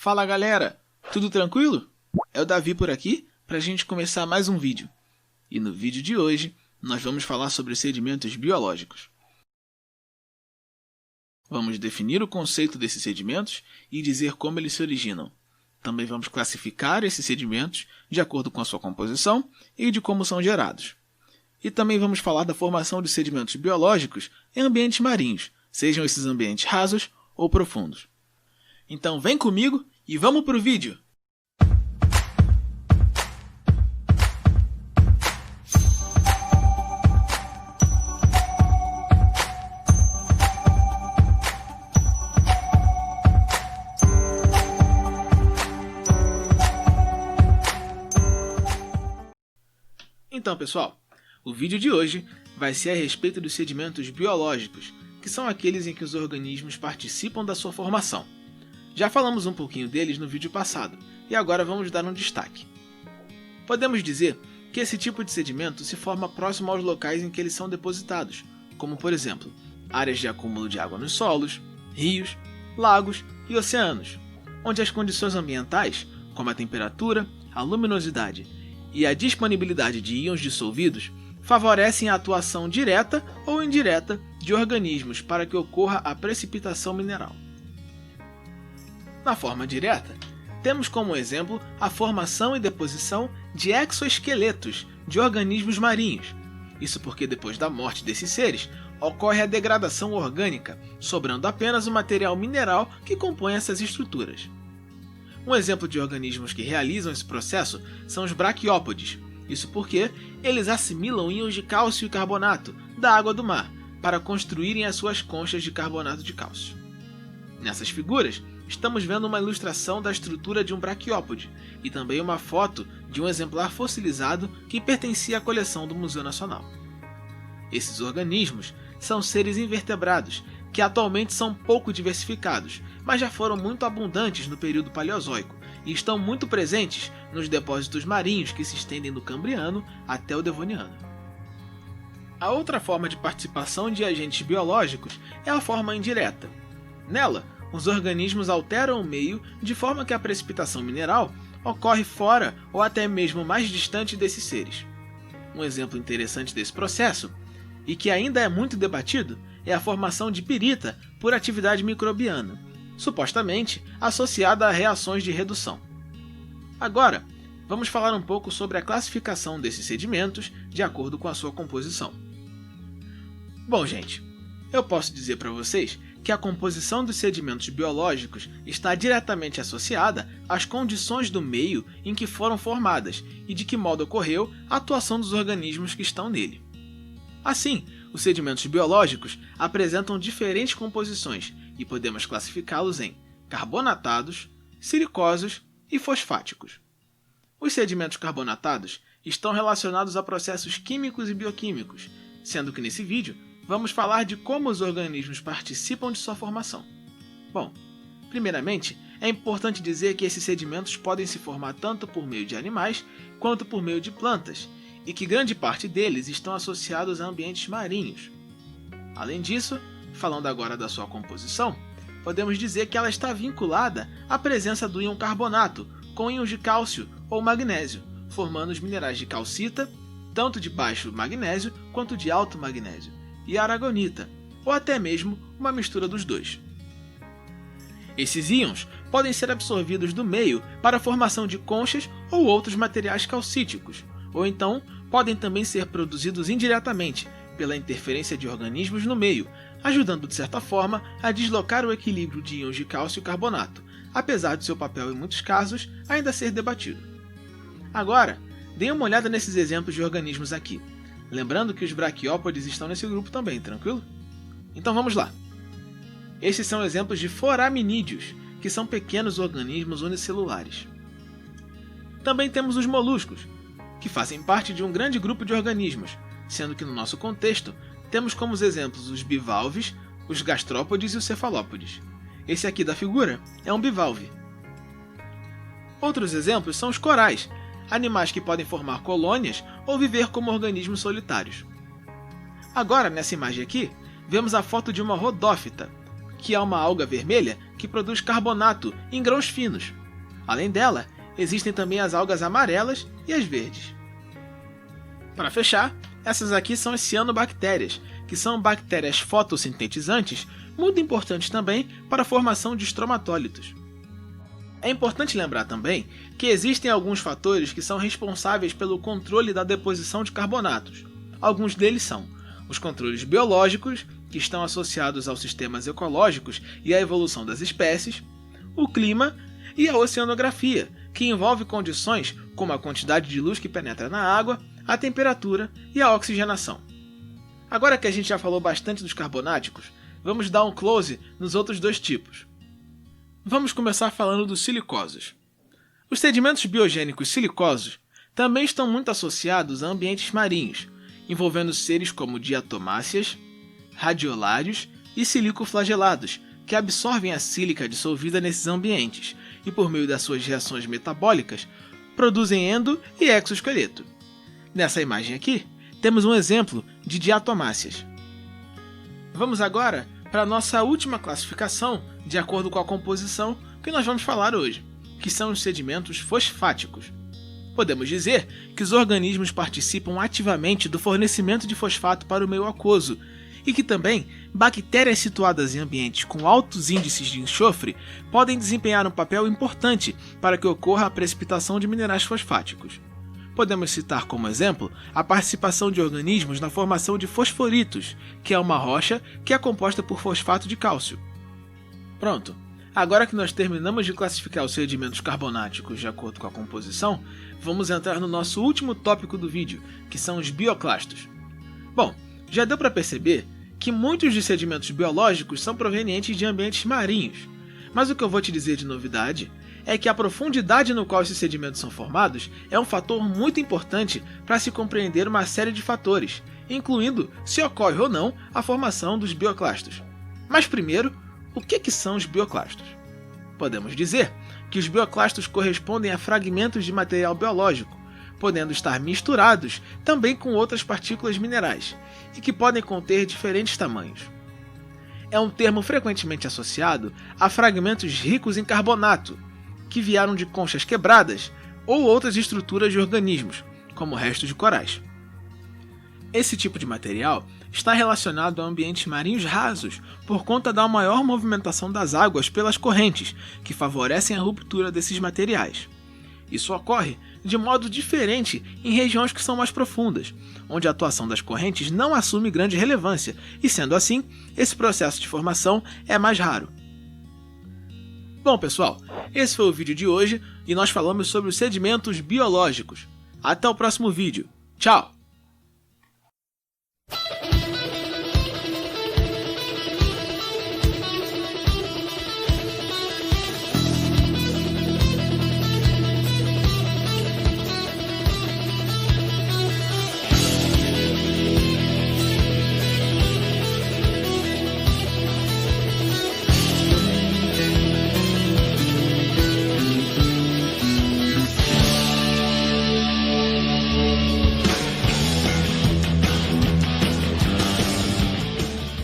Fala galera, tudo tranquilo? É o Davi por aqui para a gente começar mais um vídeo. E no vídeo de hoje nós vamos falar sobre sedimentos biológicos. Vamos definir o conceito desses sedimentos e dizer como eles se originam. Também vamos classificar esses sedimentos de acordo com a sua composição e de como são gerados. E também vamos falar da formação de sedimentos biológicos em ambientes marinhos, sejam esses ambientes rasos ou profundos. Então vem comigo e vamos para o vídeo! Então pessoal, o vídeo de hoje vai ser a respeito dos sedimentos biológicos, que são aqueles em que os organismos participam da sua formação. Já falamos um pouquinho deles no vídeo passado, e agora vamos dar um destaque. Podemos dizer que esse tipo de sedimento se forma próximo aos locais em que eles são depositados, como por exemplo, áreas de acúmulo de água nos solos, rios, lagos e oceanos, onde as condições ambientais, como a temperatura, a luminosidade e a disponibilidade de íons dissolvidos, favorecem a atuação direta ou indireta de organismos para que ocorra a precipitação mineral. Na forma direta, temos como exemplo a formação e deposição de exoesqueletos de organismos marinhos. Isso porque depois da morte desses seres, ocorre a degradação orgânica, sobrando apenas o material mineral que compõe essas estruturas. Um exemplo de organismos que realizam esse processo são os braquiópodes. Isso porque eles assimilam íons de cálcio e carbonato da água do mar para construírem as suas conchas de carbonato de cálcio. Nessas figuras, estamos vendo uma ilustração da estrutura de um braquiópode e também uma foto de um exemplar fossilizado que pertencia à coleção do Museu Nacional. Esses organismos são seres invertebrados que atualmente são pouco diversificados, mas já foram muito abundantes no período Paleozoico e estão muito presentes nos depósitos marinhos que se estendem do Cambriano até o Devoniano. A outra forma de participação de agentes biológicos é a forma indireta. Nela, os organismos alteram o meio de forma que a precipitação mineral ocorre fora ou até mesmo mais distante desses seres. Um exemplo interessante desse processo, e que ainda é muito debatido, é a formação de pirita por atividade microbiana, supostamente associada a reações de redução. Agora, vamos falar um pouco sobre a classificação desses sedimentos de acordo com a sua composição. Bom, gente, eu posso dizer para vocês que a composição dos sedimentos biológicos está diretamente associada às condições do meio em que foram formadas e de que modo ocorreu a atuação dos organismos que estão nele. Assim, os sedimentos biológicos apresentam diferentes composições e podemos classificá-los em carbonatados, silicosos e fosfáticos. Os sedimentos carbonatados estão relacionados a processos químicos e bioquímicos, sendo que nesse vídeo vamos falar de como os organismos participam de sua formação. Bom, primeiramente, é importante dizer que esses sedimentos podem se formar tanto por meio de animais quanto por meio de plantas, e que grande parte deles estão associados a ambientes marinhos. Além disso, falando agora da sua composição, podemos dizer que ela está vinculada à presença do íon carbonato com íons de cálcio ou magnésio, formando os minerais de calcita, tanto de baixo magnésio quanto de alto magnésio, e aragonita, ou até mesmo uma mistura dos dois. Esses íons podem ser absorvidos do meio para a formação de conchas ou outros materiais calcíticos, ou então podem também ser produzidos indiretamente pela interferência de organismos no meio, ajudando de certa forma a deslocar o equilíbrio de íons de cálcio e carbonato, apesar de seu papel em muitos casos ainda ser debatido. Agora, deem uma olhada nesses exemplos de organismos aqui, lembrando que os braquiópodes estão nesse grupo também, tranquilo? Então vamos lá! Esses são exemplos de foraminídeos, que são pequenos organismos unicelulares. Também temos os moluscos, que fazem parte de um grande grupo de organismos, sendo que no nosso contexto temos como exemplos os bivalves, os gastrópodes e os cefalópodes. Esse aqui da figura é um bivalve. Outros exemplos são os corais, animais que podem formar colônias ou viver como organismos solitários. Agora, nessa imagem aqui, vemos a foto de uma rodófita, que é uma alga vermelha que produz carbonato em grãos finos. Além dela, existem também as algas amarelas e as verdes. Para fechar, essas aqui são as cianobactérias, que são bactérias fotossintetizantes, muito importantes também para a formação de estromatólitos. É importante lembrar também que existem alguns fatores que são responsáveis pelo controle da deposição de carbonatos. Alguns deles são os controles biológicos, que estão associados aos sistemas ecológicos e à evolução das espécies, o clima e a oceanografia, que envolve condições como a quantidade de luz que penetra na água, a temperatura e a oxigenação. Agora que a gente já falou bastante dos carbonáticos, vamos dar um close nos outros dois tipos. Vamos começar falando dos silicosos. Os sedimentos biogênicos silicosos também estão muito associados a ambientes marinhos, envolvendo seres como diatomáceas, radiolários e silicoflagelados, que absorvem a sílica dissolvida nesses ambientes e, por meio das suas reações metabólicas, produzem endo e exoesqueleto. Nessa imagem aqui, temos um exemplo de diatomáceas. Vamos agora para a nossa última classificação, de acordo com a composição que nós vamos falar hoje, que são os sedimentos fosfáticos. Podemos dizer que os organismos participam ativamente do fornecimento de fosfato para o meio aquoso, e que também bactérias situadas em ambientes com altos índices de enxofre podem desempenhar um papel importante para que ocorra a precipitação de minerais fosfáticos. Podemos citar como exemplo a participação de organismos na formação de fosforitos, que é uma rocha que é composta por fosfato de cálcio. Pronto! Agora que nós terminamos de classificar os sedimentos carbonáticos de acordo com a composição, vamos entrar no nosso último tópico do vídeo, que são os bioclastos. Bom, já deu para perceber que muitos dos sedimentos biológicos são provenientes de ambientes marinhos, mas o que eu vou te dizer de novidade é que a profundidade no qual esses sedimentos são formados é um fator muito importante para se compreender uma série de fatores, incluindo se ocorre ou não a formação dos bioclastos. Mas primeiro, o que são os bioclastos? Podemos dizer que os bioclastos correspondem a fragmentos de material biológico, podendo estar misturados também com outras partículas minerais, e que podem conter diferentes tamanhos. É um termo frequentemente associado a fragmentos ricos em carbonato, que vieram de conchas quebradas ou outras estruturas de organismos, como restos de corais. Esse tipo de material está relacionado a ambientes marinhos rasos por conta da maior movimentação das águas pelas correntes, que favorecem a ruptura desses materiais. Isso ocorre de modo diferente em regiões que são mais profundas, onde a atuação das correntes não assume grande relevância, e sendo assim, esse processo de formação é mais raro. Bom pessoal, esse foi o vídeo de hoje e nós falamos sobre os sedimentos biológicos. Até o próximo vídeo. Tchau!